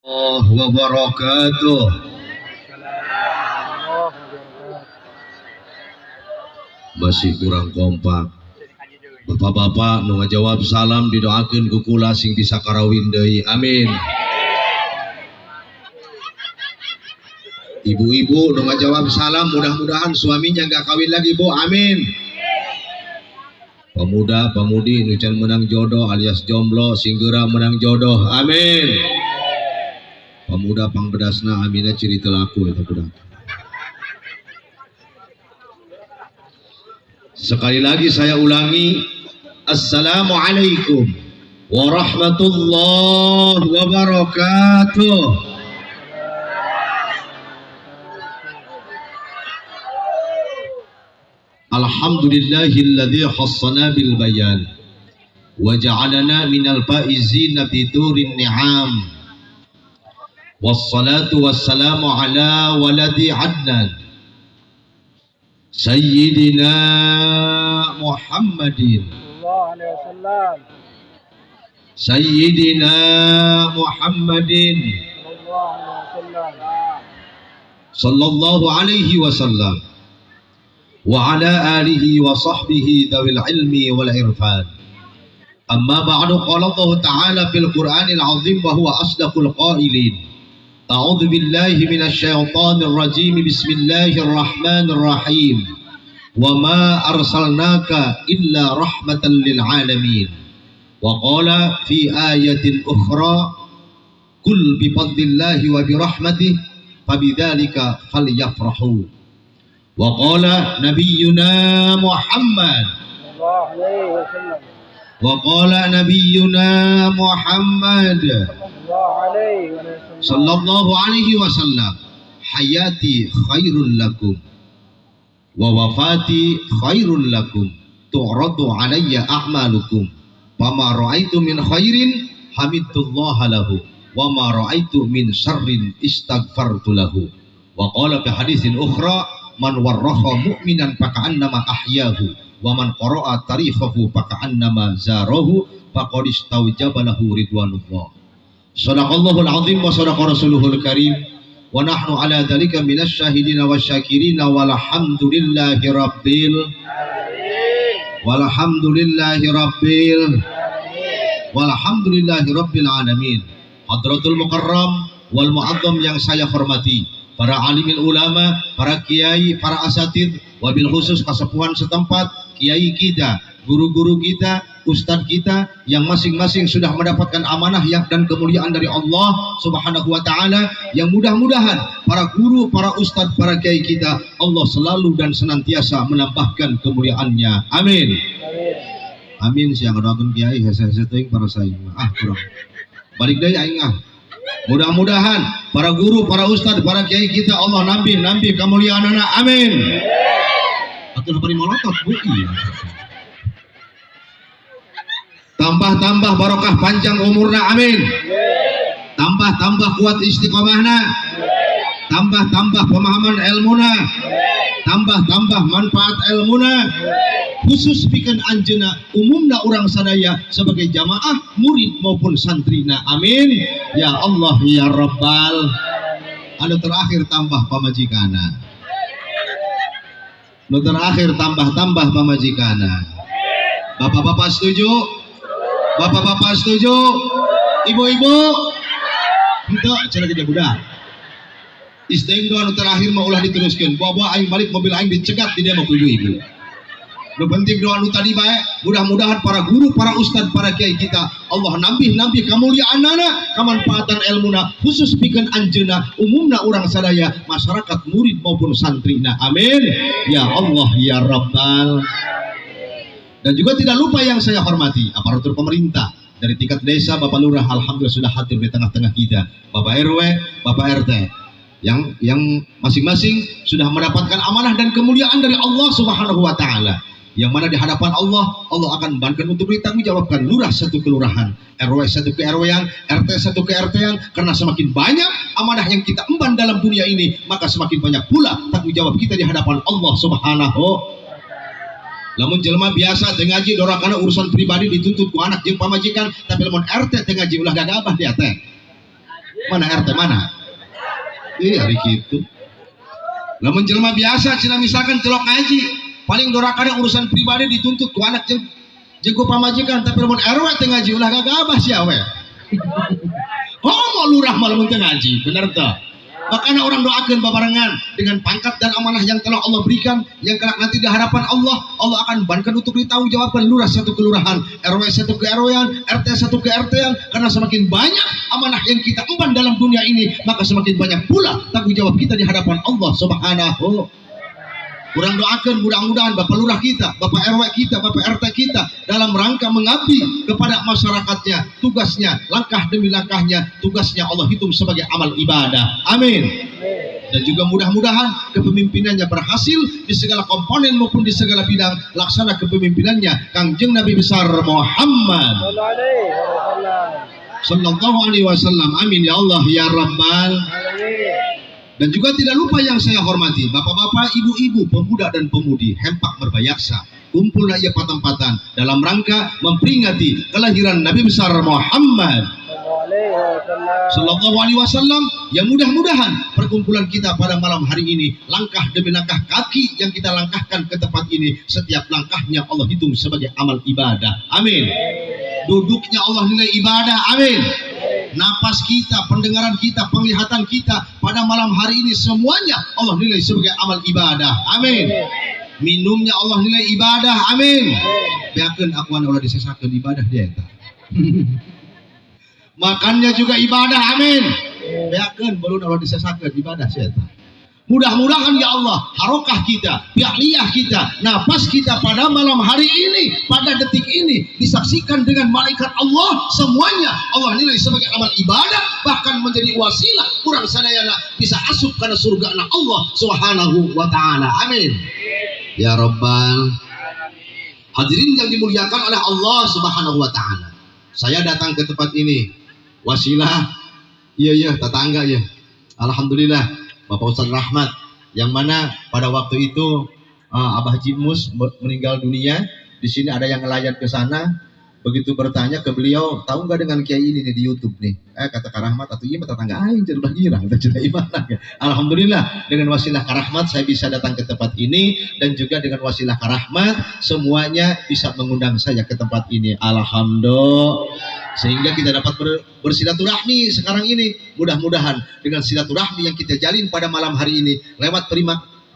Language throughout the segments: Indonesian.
Wabarakatuh. Masih kurang kompak. Bapak-bapak nu ngajawab salam didoakeun ku kula sing bisa karawin deui. Amin. Ibu-ibu nu ngajawab salam mudah-mudahan suaminya gak kawin lagi, Bu. Amin. Pemuda-pemudi nu can menang jodoh alias jomblo singgera menang jodoh. Amin. Pemuda pangbedasna amina ciri telaku eta budak. Sekali lagi saya ulangi, Assalamualaikum warahmatullahi wabarakatuh. Alhamdulillahilladzi khassana bil bayan wa ja'alana minal faizina bi durin ni'am. Wassalatu wassalamu ala waladi Adnan Sayyidina Muhammadin Sayyidina Muhammadin sallallahu alaihi wasallam wa ala alihi wa sahbihi dawil ilmi wal irfan. Amma ba'du, qala Allah ta'ala fil Qur'anil azim wa huwa asdaqul qailin. A'udzu billahi minasy syaithanir rajim. Bismillahirrahmanir rahim. Wa ma arsalnaka illa rahmatan lil alamin. Wa qala fi ayatin ukhra kul bi fadlillahi wa bi rahmatihi fabidzalika falyafrahu. Wa qala nabiyyuna Muhammad sallallahu alaihi wasallam. Wa qala nabiyyuna Muhammad sallallahu alaihi wasallam, hayati khairul lakum wa wafati khairul lakum, tu'radu alayya a'malukum, wa ma ra'aitu min khairin hamidtullaha lahu, wa ma ra'aitu min syarrin istaghfartu lahu. Wa qala fi haditsin ukhra, man warraha mu'minan faka'annama ahyahu, wa man qara'a tarikhahu faka'annama zarahu, faqad istawjaba lahu ridwanullah. Sadaqallahul azim wa sadaqa rasuluhul karim, wa nahnu ala dzalika minasy syahidina wasyakirina walhamdulillahi rabbil alamin. Hadratul mukarram wal mu'azzam yang saya hormati, para alimil ulama, para kiai, para asatid, wabil khusus kasepuhan setempat, kiai kita, guru-guru kita, ustadz kita yang masing-masing sudah mendapatkan amanah yang dan kemuliaan dari Allah Subhanahu wa taala, yang mudah-mudahan para guru, para ustadz, para kiai kita Allah selalu dan senantiasa menambahkan kemuliaannya. Amin. Amin. Siang doakeun kiai hese-hese teuing para saing. Kurang. Balik deui aing Mudah-mudahan para guru, para ustadz, para kiai kita Allah nambih kemuliaanana. Amin. Atur bari molotot Bu. Tambah barokah panjang umurna. Amin. Tambah kuat istiqomahna. Tambah pemahaman ilmuna. Tambah manfaat ilmuna. Khusus pikeun anjeunna umumna urang sadaya sebagai jamaah, murid maupun santrina. Amin. Ya Allah ya Rabbal. Anu terakhir tambah pamajikana. Anu terakhir tambah pamajikana. Bapak-bapak setuju? Bapak-bapak setuju? Ibu-ibu? Henteu cenah gede budak. Istighfar anu terakhir mah ulah diteruskeun. Bawa aing balik mobil aing dicegat di dia mah ku ibu-ibu. Nu penting doa anu tadi bae, mudah-mudahan para guru, para ustad, para kiai kita Allah nambih kamuliaanana, kamanfaatan ilmuna, khusus pikeun anjeunna umumna urang sadaya, masyarakat murid maupun santrina. Amin. Ya Allah ya Rabbal. Dan juga tidak lupa yang saya hormati aparatur pemerintah dari tingkat desa, Bapak Lurah alhamdulillah sudah hadir di tengah-tengah kita, Bapak RW, Bapak RT yang masing-masing sudah mendapatkan amanah dan kemuliaan dari Allah Subhanahu wa taala, yang mana di hadapan Allah akan bankan untuk ditanggung jawabkan lurah satu kelurahan, RW satu ke RW yang, RT satu ke RT yang, karena semakin banyak amanah yang kita emban dalam dunia ini, maka semakin banyak pula tanggung jawab kita di hadapan Allah Subhanahu. Lamun jelema biasa teu ngaji dorakana urusan pribadi dituntut ku anak jeung pamajikan, tapi lamun RT teu ngaji ulah gagabah dia teh. Mana RT mana? Hari gitu. Lamun jelema biasa cina misalkan telok ngaji, paling dorakan urusan pribadi dituntut ku anak jeung ku pamajikan, tapi lamun RW teu ngaji ulah gagabah sia we. Mau lurah malah mun teu ngaji, bener teu? Makanya orang doakan babarengan dengan pangkat dan amanah yang telah Allah berikan, yang kelak nanti di hadapan Allah akan bankan untuk ditanggung jawabkan lurah satu kelurahan, RW satu ke RW-an, RT satu ke RT-an, karena semakin banyak amanah yang kita emban dalam dunia ini, maka semakin banyak pula tanggung jawab kita di hadapan Allah Subhanahu. Kurang doakan mudah-mudahan Bapak Lurah kita, Bapak RW kita, Bapak RT kita dalam rangka mengabdi kepada masyarakatnya, tugasnya, langkah demi langkahnya, tugasnya Allah hitung sebagai amal ibadah. Amin. Dan juga mudah-mudahan kepemimpinannya berhasil di segala komponen maupun di segala bidang. Laksana kepemimpinannya Kangjeng Nabi besar Muhammad Sallallahu Alaihi Wasallam. Amin ya Allah ya Rabbal. Dan juga tidak lupa yang saya hormati bapak-bapak, ibu-ibu, pemuda dan pemudi hempak berbayaksa kumpul ia patang-patang dalam rangka memperingati kelahiran Nabi besar Muhammad Sallallahu Alaihi Wasallam, yang mudah-mudahan perkumpulan kita pada malam hari ini, langkah demi langkah kaki yang kita langkahkan ke tempat ini, setiap langkahnya Allah hitung sebagai amal ibadah. Amin. Duduknya Allah nilai ibadah. Amin. Napas kita, pendengaran kita, penglihatan kita pada malam hari ini semuanya Allah nilai sebagai amal ibadah. Amin. Minumnya Allah nilai ibadah. Amin. Biarkan akuan Allah disesakan ibadah dia. Makannya juga ibadah. Amin. Biarkan belum Allah disesakan ibadah saya. Mudah-mudahan ya Allah, harokah kita, fi'liyah kita, nafas kita pada malam hari ini, pada detik ini disaksikan dengan malaikat Allah, semuanya Allah nilai sebagai amal ibadah, bahkan menjadi wasilah kurang sadayana bisa asup karena surga anak Allah Subhanahu wa taala. Amin. Ya Rabbal. Hadirin yang dimuliakan oleh Allah Subhanahu wa taala. Saya datang ke tempat ini wasilah iya tetangga ya. Alhamdulillah Bapak Ustadz Rahmat, yang mana pada waktu itu Abah Haji Mus meninggal dunia. Di sini ada yang ngelayan ke sana, begitu bertanya ke beliau, tahu nggak dengan kiai ini nih di YouTube nih? Kata Kak Rahmat, atau iya tetangga aing jadi girang, jadi gimana? Alhamdulillah dengan wasilah Kak Rahmat saya bisa datang ke tempat ini, dan juga dengan wasilah Kak Rahmat semuanya bisa mengundang saya ke tempat ini. Alhamdulillah. Sehingga kita dapat bersilaturahmi sekarang ini. Mudah-mudahan dengan silaturahmi yang kita jalin pada malam hari ini lewat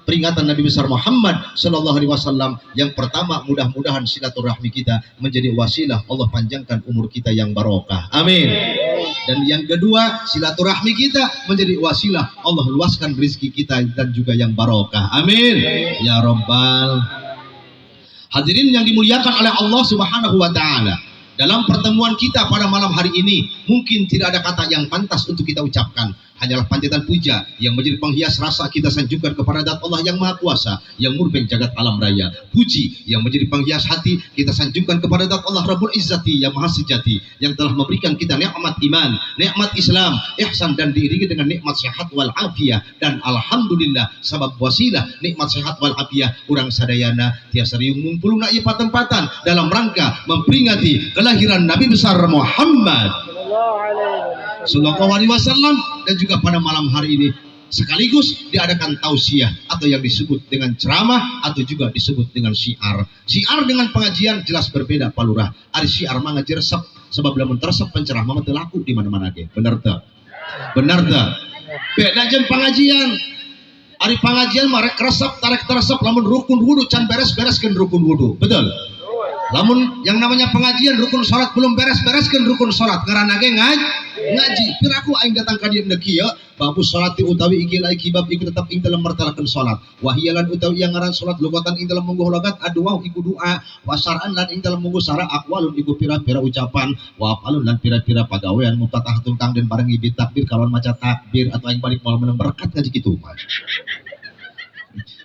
peringatan Nabi besar Muhammad Sallallahu Alaihi Wasallam, yang pertama mudah-mudahan silaturahmi kita menjadi wasilah Allah panjangkan umur kita yang barokah. Amin. Dan yang kedua, silaturahmi kita menjadi wasilah Allah luaskan rezeki kita dan juga yang barokah. Amin. Ya Rabbal. Hadirin yang dimuliakan oleh Allah Subhanahu wa taala. Dalam pertemuan kita pada malam hari ini, mungkin tidak ada kata yang pantas untuk kita ucapkan. Hanyalah panjatan puja yang menjadi penghias rasa kita sanjungkan kepada zat Allah yang Maha Kuasa, yang murbeng jagat alam raya. Puji yang menjadi penghias hati kita sanjungkan kepada zat Allah Rabbul Izzati yang Maha Sejati, yang telah memberikan kita nikmat iman, nikmat Islam, ihsan, dan diiringi dengan nikmat sehat wal afiyah. Dan alhamdulillah sabab wasilah nikmat sehat wal afiyah urang sadayana tiasa riung ngumpuluna ieu patempatan dalam rangka memperingati kelahiran Nabi besar Muhammad Sallallahu Alaihi Wasallam. Dan juga pada malam hari ini sekaligus diadakan tausiah atau yang disebut dengan ceramah atau juga disebut dengan syiar. Syiar dengan pengajian jelas berbeda Pak Lurah. Ari syiar mah ngaji resep, sebab lamun teresep penceramah mah teu laku di mana-mana ge. Bener teu? Bener teu? Beda jeung pengajian. Ari pengajian mah rek resep tarek teresep, lamun rukun wudu can beres-bereskeun rukun wudu. Betul? Lamun yang namanya pengajian rukun salat belum beres-bereskeun rukun salat, ngaranna ge ngaji. Piraku aing datang ka dieu kieu babu salati utawi iki laik kibab iku tetep ing dalam martalakeun salat. Wahiyalan utawi yang ngaran salat lugatan ing dalam mungguh logat aduwa iku doa, wasaran lan ing dalam mungguh sara aqwalun iku pira-pira ucapan, wa apalun lan pira-pira pagawean mutatahhatun kang den barengi bi takbir kalon maca takbir atau aing balik moal menang berkat ngaji kitu.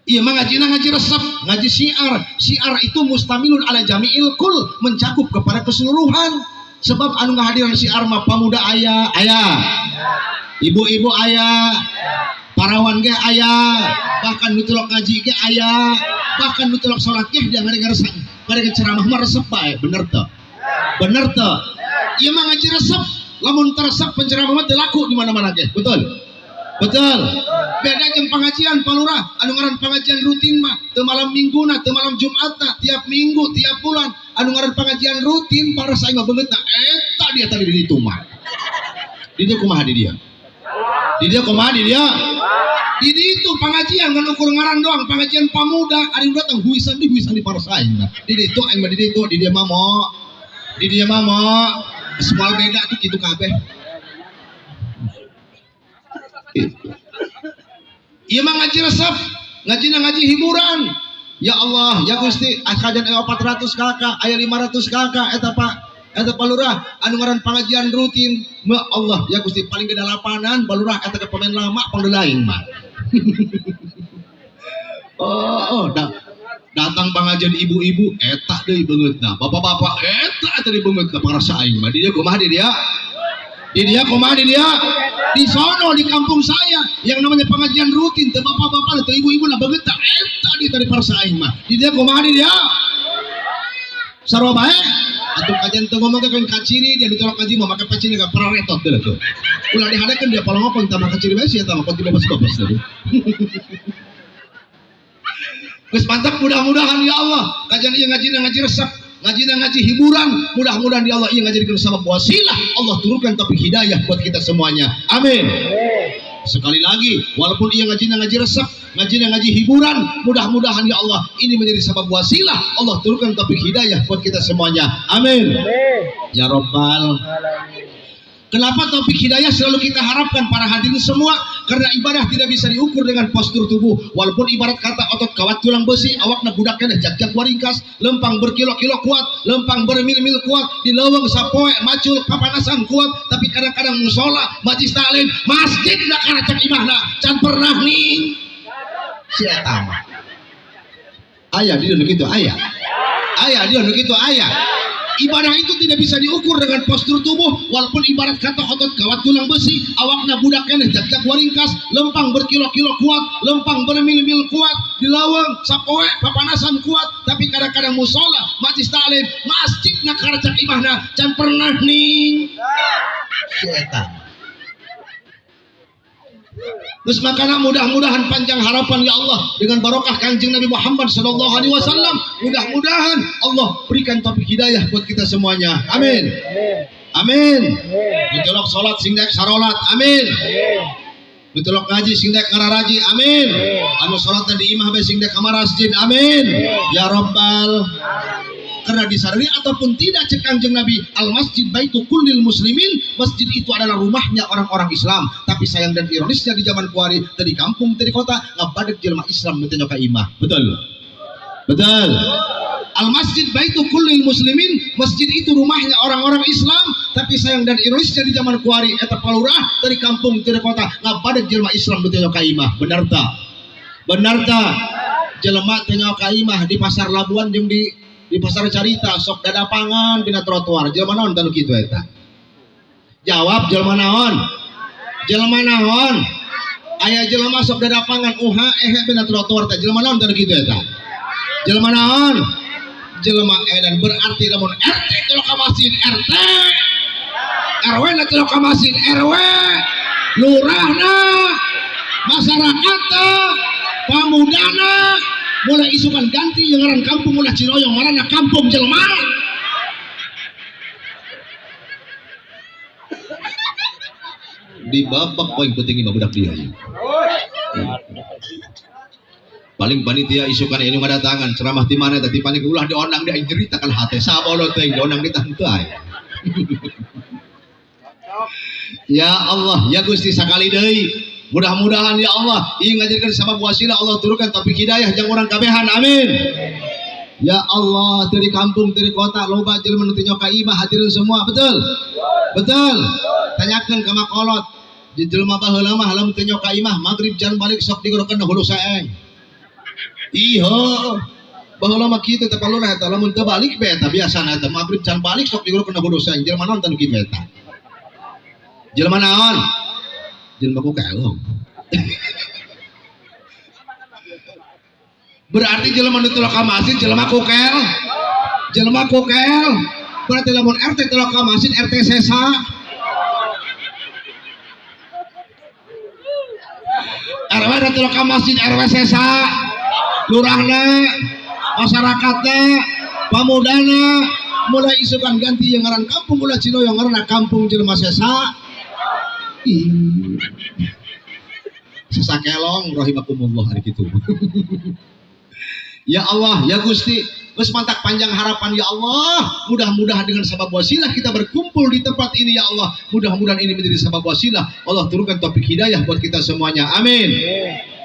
Iya mah ngaji resep, ngaji syiar. Syiar itu mustamilun ala jami'il kul, mencakup kepada keseluruhan. Sebab anu ngahadiran syiar mah pemuda aya, ibu-ibu aya, parawan ge aya, bahkan nutulok ngaji ge aya, bahkan nutulok salat ge dia ngadenge ceramah mah resep bae. Bener teu? Bener teu? Ieu mah ngaji resep. lamun teresak penceramah mah teu laku di mana-mana ge. Betul. Betul. Beda jeung pengajian palurah anu ngaran pengajian rutin mah teu malam mingguna, teu malam Jumatna, tiap minggu, tiap bulan. Anu ngaran pengajian rutin para saing mah beungeutna eta dia tadi di ditu mah. Di ditu kumaha di dia? Di dia kumaha di dia? Di ditu pengajian ngan ukur ngaran doang, pengajian pamuda ari datang huisan di para saing mah. Di ditu aing mah di ditu, di dia mah mo. Di dia mah mo. Semua beda tuh kitu kabeh. Iya mah ngaji resep, ngaji hiburan. Ya Allah, ya Gusti, kajian 400 kakak, aya 500 kakak, eta palurah anu ngaran pengajian rutin. Ma Allah, ya Gusti paling gede lapanan palurah eta ke pemain lama pangdelaing mah. Datang pengajian ibu-ibu eta deui beungeutna, bapak-bapak eta deui beungeutna para saing mah. Di dia kumaha di dia? Di dia kumaha di dia? Di sono di kampung saya yang namanya pengajian rutin teu bapak-bapak teu ibu-ibu na beungeutna eta di tadi para saing mah. Di dia kumaha di dia? Sarua bae atuh kajian teu ngomong ka kaciri dia ditolak ngaji mah make paciri ka praretot deui tuh. Ulah dihadakeun dia palongopong tah kaciri bae sia tah mah konti babas-babas deui. Geus mantap mudah-mudahan ya Allah kajian ieu ngaji resep, ngaji hiburan, mudah-mudahan ya Allah ieu ngajadikeun sabab wasilah Allah turunkan taufik hidayah buat kita semuanya. Amin. Sekali lagi, walaupun ia ngaji resep, ngaji hiburan, mudah-mudahan ya Allah ini menjadi sabab wasilah Allah turunkan taufik hidayah buat kita semuanya. Amin. Ya Rabbal. Kenapa taufik hidayah selalu kita harapkan para hadirin semua? Karena ibadah tidak bisa diukur dengan postur tubuh. Walaupun ibarat kata otot kawat tulang besi, awakna budak keneh jak-jak waringkas, lempang berkilo-kilo kuat, lempang bermil-mil kuat, di leuweung sapoe macul papanasan kuat, tapi kadang-kadang musola, majlis taklim, masjid da karacak imahna, can pernah ning. Si eta mah. Aya di dieu kitu aya. Aya di dieu kitu aya. Ibadah itu tidak bisa diukur dengan postur tubuh, walaupun ibarat kata otot kawat tulang besi, awakna budak keneh jak-jak waringkas, lempang berkilo-kilo kuat, lempang bermil-mil kuat, di leuweung sapoe papanasan kuat, tapi kadang-kadang musola, majlis taklim, masjid na karacak imahna can pernah ning. Setan. Terus makanya mudah-mudahan panjang harapan ya Allah dengan barokah Kanjeng Nabi Muhammad sallallahu alaihi wasallam, mudah-mudahan Allah berikan taufik hidayah buat kita semuanya. Amin. Amin. Ditolak salat sing daek sarolat. Amin. Ditolak ngaji sing daek ngararaji. Amin. Anu salatna di imah bae sing daek ka masjid. Amin. Ya Rabbal. Karena disadari ataupun tidak cek Kanjeng Nabi, al masjid baitu kullil muslimin, masjid itu adalah rumahnya orang-orang Islam. Tapi sayang dan ironisnya di zaman kuari, tadi kampung, tadi kota, ngabadek jelema Islam ditanya ka imah. Betul. Betul. Al masjid baitu kullil muslimin, masjid itu rumahnya orang-orang Islam. Tapi sayang dan ironisnya di zaman kuari, eta palurah dari kampung, tadi kota, ngabadek jelema Islam ditanya ka imah. Benar tak? Benar tak? Jelema tanya ka imah di pasar Labuan jeung di pasar Carita sok dada pangan dina trotoar jelema naon tanu kitu eta? Jawab jelema naon? Jelema naon? Aya jelema sok dada pangan dina trotoar teh jelema naon tanu kitu eta? Jelema naon? Jelema edan berarti lamun RT teu ka masjid RT, RW na teu ka masjid RW, lurahna, masyarakatna, pamudana mulai isukan ganti yang ngaran kampung ulah Ciroyong ngaranna kampung jelema. Di babak poin penting imah budak dia. Paling panitia isukan ini ngadatangan ceramah di mana tadi panik ulah diondang dia ceritakan hate sabodo teh diondang di tantai. Ya Allah, ya Gusti sakali deui. Mudah-mudahan ya Allah ingin ngajarkan sabab wasilah Allah turunkan taufik hidayah jeung urang kabehan. Amin. Ya Allah, dari kampung dari kota loba jelema nu teu nyoka imah hadirin semua. Betul. Betul. Tanyakeun ka makolot jelema baheula mah lamun teu nyoka imah magrib jan balik sok digorokeun hulu saeng. Iya. Baheula mah kitu teh paluna eta lamun teu balik be eta biasana eta magrib jan balik sok digorokeun hulu saeng. Jelema naon tanu kitu eta? Jelema naon? Jelema kukel. Berarti jelema nu teu ka masjid jelema kukel. Jelema kukel. Berarti lamun RT teu ka masjid RT sesa. RW datang ke masjid RW sesa lurahna masyarakatnya pamudana mulai isukan ganti yang ngaran kampung ulah cino yang ngaran kampung jelema sesa sesa kelong rahimakumullah hari gitu. Ya Allah, ya Gusti, geus mantak panjang harapan ya Allah. Mudah-mudahan dengan sabab wasilah kita berkumpul di tempat ini ya Allah. Mudah-mudahan ini menjadi sabab wasilah. Allah turunkan taufik hidayah buat kita semuanya. Amin.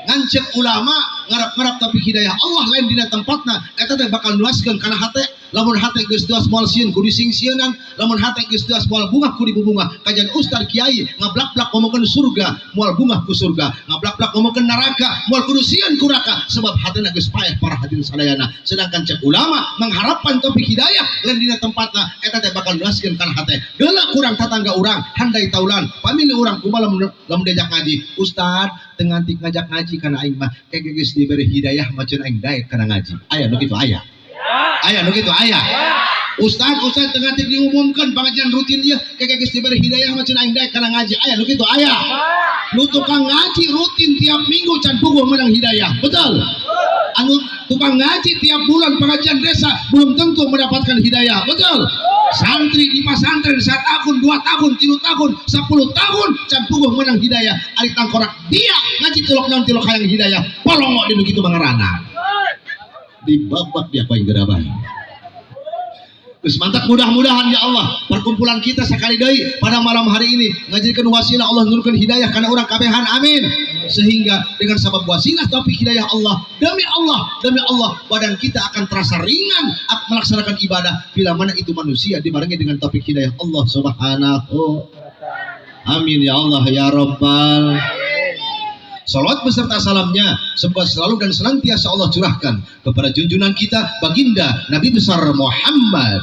Ngancek ulama ngarap-ngarap taufik hidayah Allah lain dina tempatna eta teh bakal nuaskeun kana hate lamun hate geus tuas moal sieun kudu sing-sieunang lamun hate geus tuas moal bunga kudu dibubunga kajian ustaz kiai ngablak-blak ngomongkeun surga moal bunga ku surga ngablak-blak ngomongkeun neraka moal kudu sieun ku neraka sebab hatena geus paeh para hadirin sadayana sedangkan cek ulama mengharapkan taufik hidayah lain dina tempatna eta teh bakal nuaskeun kana hate geula kurang tatangga urang handai taulan pamili urang kumaha lamun diajak ngaji ustaz tengah ngajak ngaji kana aing mah kayak geus diberi hidayah macan aing daek kana ngaji aya nu kitu aya nu kitu aya ustaz tengah diumumkan pengajian rutin ieu kayak geus diberi hidayah macan aing daek kana ngaji aya nu kitu aya nu tukang ngaji rutin tiap minggu can puguh menang hidayah betul anu tukang ngaji tiap bulan pengajian desa belum tentu mendapatkan hidayah betul santri di pasantren 1 tahun 2 tahun 3 tahun 10 tahun can puguh menang hidayah ari tangkorak dia ngaji tilok hayang hidayah polongok dinu kitu mangarana dibabak dia paling gerabah. Terus mantap mudah-mudahan ya Allah perkumpulan kita sekali deui pada malam hari ini ngajikeun wasilah Allah nurunkeun hidayah kana urang kabehan amin sehingga dengan sabab wasilah taufik hidayah Allah demi Allah badan kita akan terasa ringan melaksanakan ibadah bila mana itu manusia dibarengi dengan taufik hidayah Allah subhanahu amin ya Allah ya rabbal salawat beserta salamnya semoga selalu dan senantiasa Allah curahkan kepada junjungan kita baginda Nabi besar Muhammad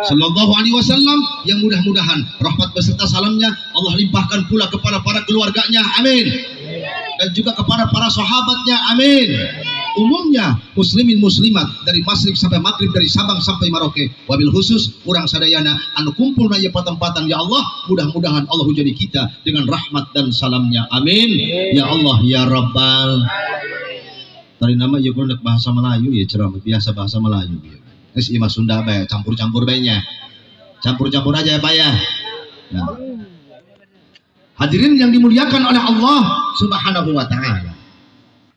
sallallahu alaihi wasallam yang mudah-mudahan rahmat beserta salamnya Allah limpahkan pula kepada para keluarganya amin dan juga kepada para sahabatnya amin umumnya muslimin muslimat dari masyrik sampai maghrib dari Sabang sampai Merauke wabil khusus urang sadayana anu kumpul na ieu patempatan ya Allah mudah-mudahan Allah hujani kita dengan rahmat dan salamnya amin ya Allah ya rabbal tadi nama ieu kudu bahasa Melayu ya ceramah biasa bahasa Melayu geus ieu mah Sunda bae campur-campur bae nya campur-campur aja ya Pak ya nah. Hadirin yang dimuliakan oleh Allah Subhanahu wa taala.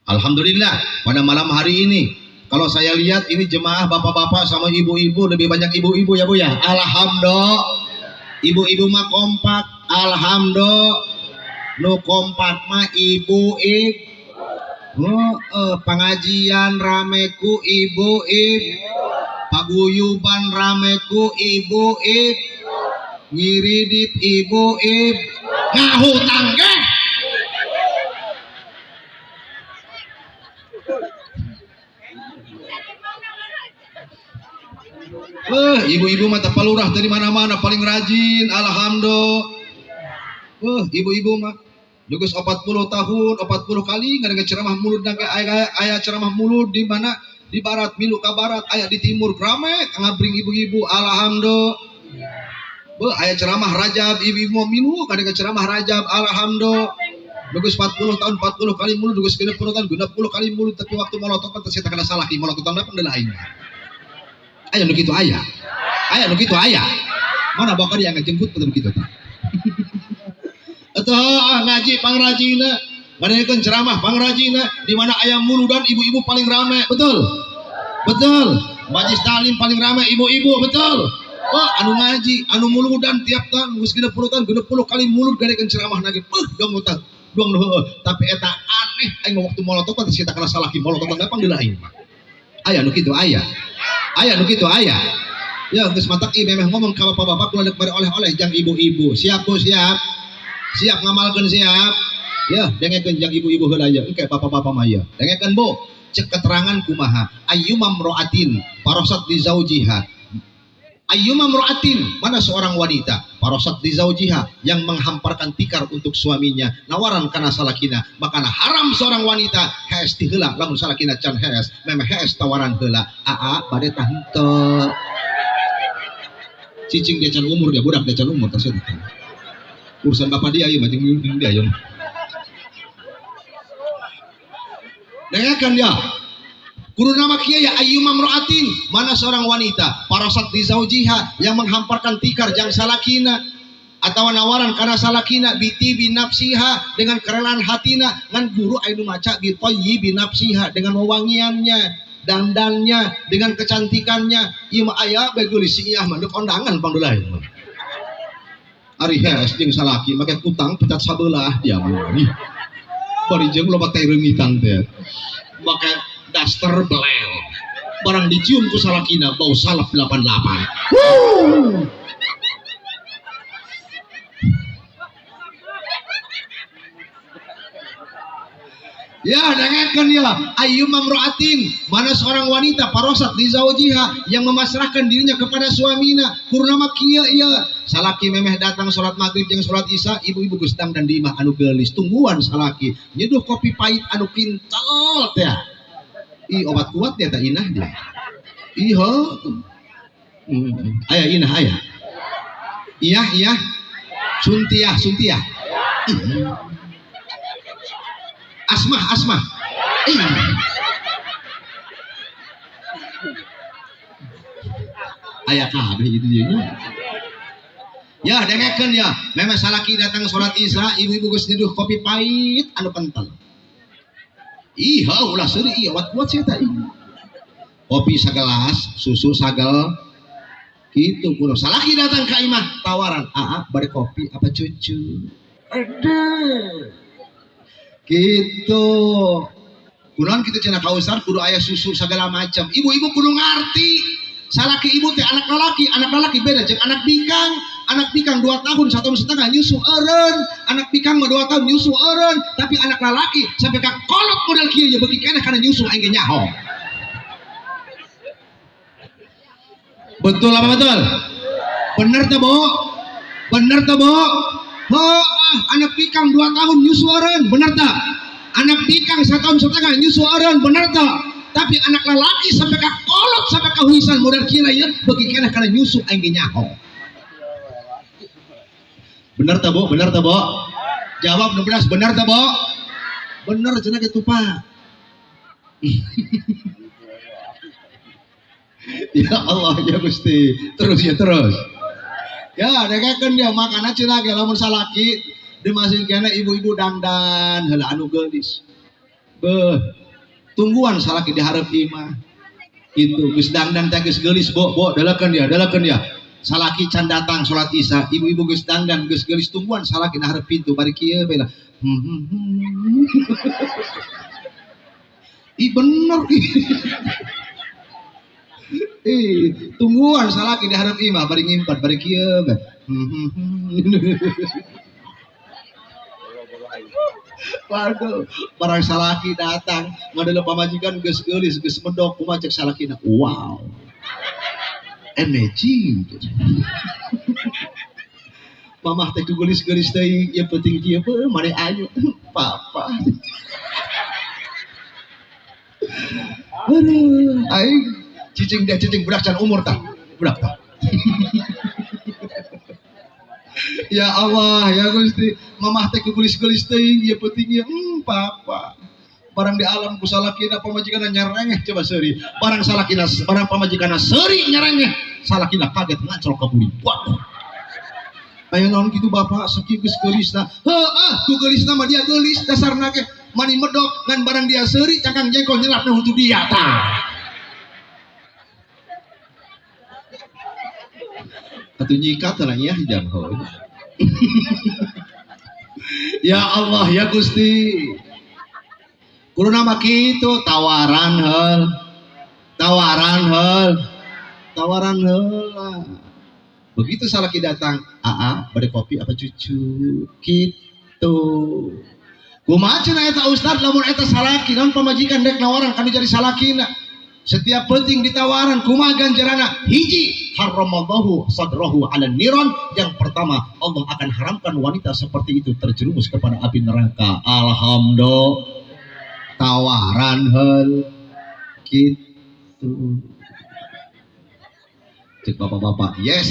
Alhamdulillah pada malam hari ini kalau saya lihat ini jemaah bapak-bapak sama ibu-ibu lebih banyak ibu-ibu ya Bu ya. Alhamdulillah. Ibu-ibu mah kompak. Alhamdulillah. Nu kompak mah ibu-ibu. Pengajian rameku ibu-ibu. Paguyuban rameku ibu-ibu. Ngiridit ibu-ibu. Ngahutang ge. Ibu-ibu mata palurah dari mana-mana paling rajin alhamdulillah. Ibu-ibu mah geus 40 tahun 40 kali ngadenge ceramah mulut dan aya ceramah mulut di mana di barat milu ka barat aya di timur rame ngabring ibu-ibu alhamdulillah. Aya ceramah Rajab ibu-ibu mau milu ngadenge ceramah Rajab alhamdulillah. Geus 40 tahun 40 kali mulut geus 60 tahun 60 kali mulut tapi waktu molotov teh saya kada salah ki molotov tanda pun lain. Aya nu kitu aya nu kitu aya mana bakal dia ngajengkut betul begitu tah atuh ngaji pangrajina ngadengekeun ceramah pangrajina di mana aya muludan ibu-ibu paling rame betul majlis taklim paling rame ibu-ibu betul anu ngaji anu muludan tiap tahun geus 60 tahun 60 kali mulut ngadengekeun ceramah nage dong utah dong tapi eta aneh aing waktu molotov teh kita kana salah ki molotov teh pang dilain aya nu kitu aya nu kitu aya ya geus matak ieu memeh ngomong ka bapak-bapak kula dek bare oleh-oleh jang ibu-ibu siap Bu siap ngamalkeun siap ya dengekeun jang ibu-ibu heula ya engke bapak-bapak mah ya dengekeun Bu cek keterangan kumaha ayyumam ro'atin parosat di zaujiha ayyumam ro'atin mana seorang wanita parosat di zaujiha yang menghamparkan tikar untuk suaminya nawaran kana salakina makana haram seorang wanita hees ti heula lamun salakina can hees memeh hees tawaran heula bade tah henteu cicing dia can umur dia budak dia can umur tersebut urusan bapak dia ieu mah jeung dia ieu Dengarkan ya. Guru nama kiai ayyuma mra'atin, mana seorang wanita parasat di zaujiha yang menghamparkan tikar jang salakina atau nawaran karena salakina biti binafsiha dengan kerelaan hatina ngan guru anu maca bi thayyibi binafsiha dengan wewangiannya dandannya dengan kecantikannya ieu mah aya bae si ieu mah kondangan pangdulai ari hees jeung salaki make utang pecat sabelah dia mah bari jeung loba teh reungitan teh make daster belel barang dicium ku salakina bau salep 88. Ya, dengarkan ya. Ayyuma mra'atin, mana seorang wanita parosat di zaujiha yang memasrahkan dirinya kepada suaminya. Kurnama kieu ieu. Salaki memeh datang salat maghrib jeung salat isya, ibu-ibu geus dan di imah anu geulis tungguan salaki. Nyeduh kopi pahit anu kintal teh. Ih obat kuat dia tak inah dia. Ih aya inah aya. Iya. Suntiah. Asmah. Aya kabeh itu dia. Ya, dengarkan ya. Memang salaki datang salat isya, ibu-ibu geus nyeduh kopi pahit anu kental. Ih, ulah seuri ieu wat kuat sia teh. Kopi sagelas, susu sagel. Kitu kuno. Salaki datang ka imah tawaran, "Aa, bari kopi apa cucu?" Aduh. Gitu kunaon kitu cenah kausar kudu aya susu segala macam ibu-ibu kudu ngarti salaki ibu teh anak lalaki beda jeung anak bikang 2 tahun 1,5 tahun nyusu eureun anak bikang mah 2 tahun nyusu eureun tapi anak lalaki sampai ka kolot model kieu ya beuki keneh kana nyusu aing ge nyaho betul apa betul bener teh bo anak pikang 2 tahun nyusu eureun bener tak anak pikang 1,5 tahun nyusu eureun bener tak tapi anak lelaki sampai ka kolot sampai ka huisan model kieu ya beuki keneh kana nyusu aing ge nyaho bener tak bo jawab nu beras bener tak bo bener cenah kitu Pak ya Allah ya Gusti terus ya dengarkan dia makana cenah ge lamun salaki dimasin kena ibu-ibu dandan heula anu geulis beuh tungguan salaki di hareup imah itu geus dandan teh geus geulis bo dalakeun dia salaki can datang salat isya ibu-ibu geus dandan geus geulis tungguan salaki di hareup pintu bari kieu bela bener tungguan salaki di hareup imah bari ngimpat bari kieu waduh barang salaki datang ngadeuleum pamajikan geus geulis geus medok kumaha cek salakina wow amazing mamah teh geulis-geulis teh ieu penting kieu mane ayu papa aduh aing cicing budak can umur tah budak tah ya Allah ya Gusti mamah teh gelis-gelis teuing ieu penting ieu papa barang di alam ku salakina pamajikanna nyarengeh coba seuri barang pamajikanna seuri nyarengeh salakina kaget ngacol ka buri waduh aya naon kitu bapak sakieu geus geulisna ku geulisna mah dia geulis dasarna ge mani medok ngan barang dia seuri cangkang jengkol nyelapna hutu dia tah atuh nyikat lah ya jangan ya Allah ya Gusti kudu nama kitu tawaran heula begitu salaki datang bade kopi apa cucu kitu kumaha cenah eta ustad lamun eta salaki naon pamajikan dek nawaran kanu jadi salakina setiap penting ditawaran kumaha ganjaranna hiji haramallahu sadrahu 'alan niron yang pertama Allah akan haramkan wanita seperti itu terjerumus kepada api neraka alhamdulillah tawaran heul gitu cek bapak-bapak yes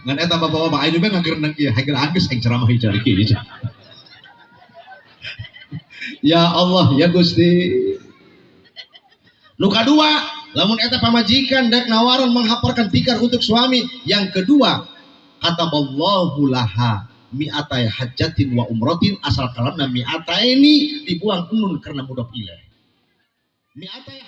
ngan eta bapak-bapak anu mah ngagerenang ieu hageul anggeus aing ceramah cari kieu Ya Allah ya Gusti. Nu kadua, lamun eta pamajikan dek nawaran menghaparkan tikar untuk suami. Yang kedua, kataballahu laha mi'atai hajatin wa umrotin asal kalamna mi'atai ini dibuang unun karena mudah pilih. Mi'atai